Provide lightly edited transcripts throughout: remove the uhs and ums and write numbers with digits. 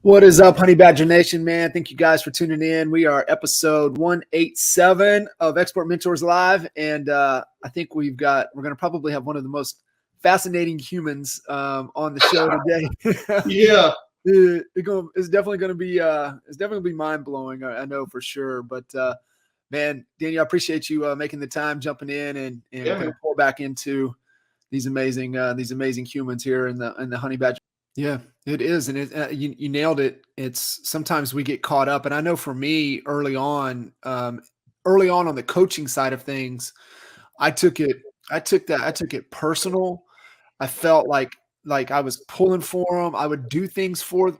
What is up, Honey Badger Nation, man? Thank you guys for tuning in. We are episode 187 of Export Mentors Live, and I think we're going to probably have one of the most fascinating humans on the show today. Yeah, it's definitely going to be mind blowing. I know for sure. But man, Daniel, I appreciate you making the time, jumping in, and going to pour back into these amazing humans here in the Honey Badger. Yeah, it is. And you nailed it. It's sometimes we get caught up. And I know for me early on on the coaching side of things, I took it personal. I felt like I was pulling for them. I would do things for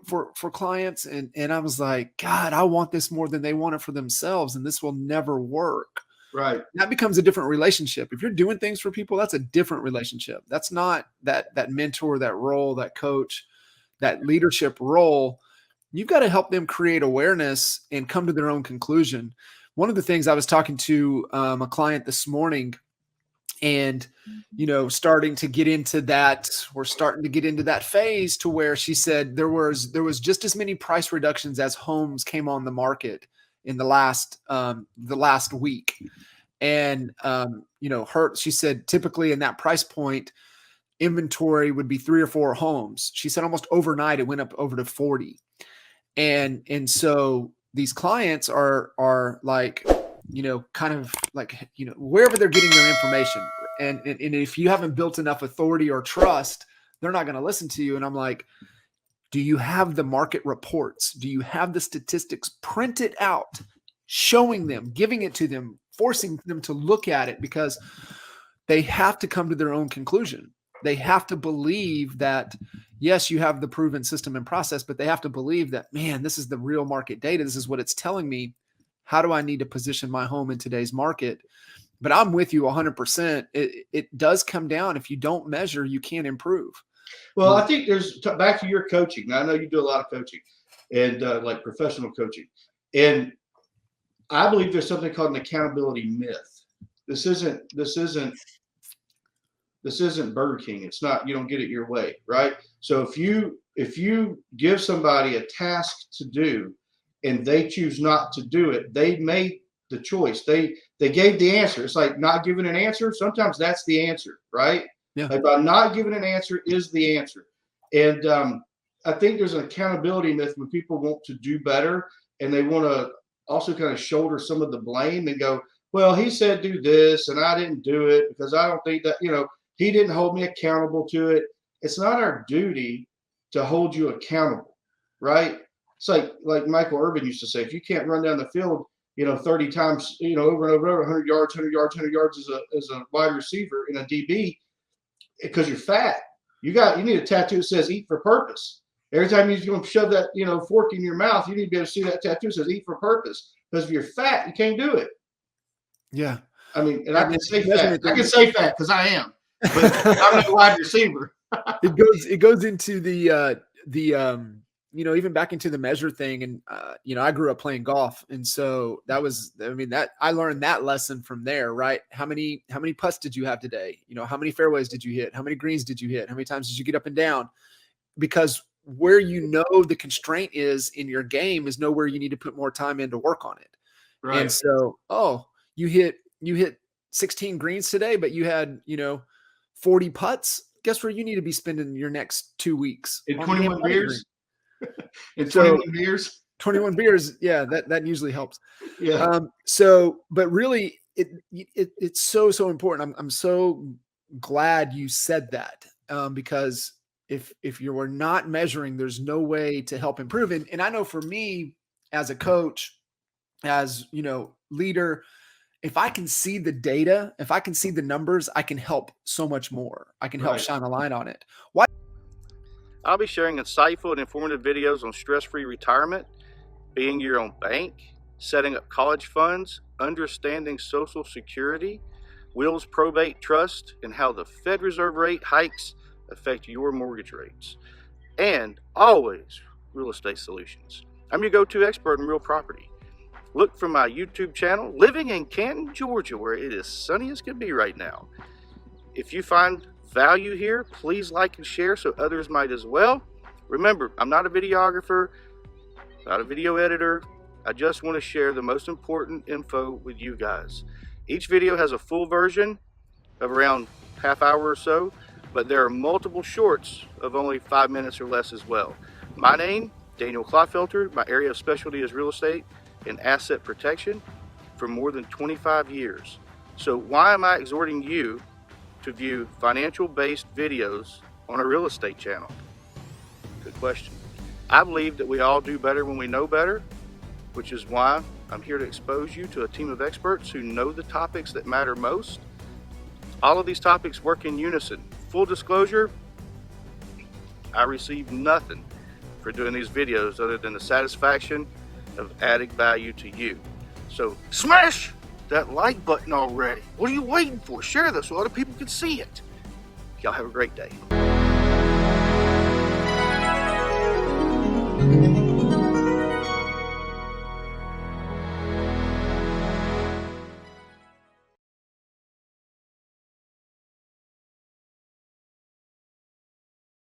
clients. And I was like, God, I want this more than they want it for themselves. And this will never work. Right. That becomes a different relationship. If you're doing things for people, that's a different relationship. That's not that mentor, that role, that coach, that leadership role. You've got to help them create awareness and come to their own conclusion. One of the things I was talking to a client this morning, and starting to get into that, we're starting to get into that phase to where she said there was just as many price reductions as homes came on the market in the last week. And, she said typically in that price point, inventory would be 3 or 4 homes. She said almost overnight, it went up over to 40. And so these clients are like, kind of like, wherever they're getting their information. And if you haven't built enough authority or trust, they're not going to listen to you. And I'm like, do you have the market reports? Do you have the statistics printed out, showing them, giving it to them, forcing them to look at it? Because they have to come to their own conclusion. They have to believe that, yes, you have the proven system and process, but they have to believe that, man, this is the real market data. This is what it's telling me. How do I need to position my home in today's market? But I'm with you 100%. It does come down. If you don't measure, you can't improve. Well, I think there's back to your coaching. Now, I know you do a lot of coaching and like professional coaching. And I believe there's something called an accountability myth. This isn't Burger King. It's not, you don't get it your way, right? So if you give somebody a task to do and they choose not to do it, they made the choice. They gave the answer. It's like not giving an answer. Sometimes that's the answer, right? Yeah. Like by not giving an answer is the answer. And I think there's an accountability myth when people want to do better and they want to also kind of shoulder some of the blame and go, well, he said do this and I didn't do it because I don't think that, he didn't hold me accountable to it. It's not our duty to hold you accountable, right? It's like Michael Irvin used to say, if you can't run down the field, 30 times, over and over, 100 yards as a wide receiver in a DB, because you're fat, you need a tattoo that says eat for purpose. Every time you're going to shove that, fork in your mouth, you need to be able to see that tattoo that says eat for purpose. Because if you're fat, you can't do it. Yeah. I mean, and I can say fat. I can say fat because I am. But I'm not a wide receiver. It goes into the even back into the measure thing. And, I grew up playing golf. And so that I learned that lesson from there, right? How many putts did you have today? How many fairways did you hit? How many greens did you hit? How many times did you get up and down? Because where the constraint is in your game is where you need to put more time in to work on it. Right. And so, you hit 16 greens today, but you had, 40 putts. Guess where you need to be spending your next 2 weeks? In 21 beers? In 21 beers? 21 beers. Yeah, that usually helps. Yeah. But really it's so important. I'm so glad you said that, because if you were not measuring, there's no way to help improve. And I know for me as a coach, as leader, if I can see the data, if I can see the numbers, I can help so much more. I can help shine a light on it. Why? I'll be sharing insightful and informative videos on stress-free retirement, being your own bank, setting up college funds, understanding Social Security, wills, probate, trust, and how the Fed Reserve rate hikes affect your mortgage rates, and always real estate solutions. I'm your go-to expert in real property. Look for my YouTube channel, living in Canton, Georgia, where it is sunny as can be right now. If you find value here, please like and share so others might as well. Remember, I'm not a videographer, not a video editor. I just want to share the most important info with you guys. Each video has a full version of around half hour or so, but there are multiple shorts of only 5 minutes or less as well. My name, Daniel Clotfelter. My area of specialty is real estate and asset protection for more than 25 years. So why am I exhorting you to view financial-based videos on a real estate channel? Good question. I believe that we all do better when we know better, which is why I'm here to expose you to a team of experts who know the topics that matter most. All of these topics work in unison. Full disclosure, I receive nothing for doing these videos other than the satisfaction of adding value to you. So smash that like button already. What are you waiting for? Share this so other people can see it. Y'all have a great day.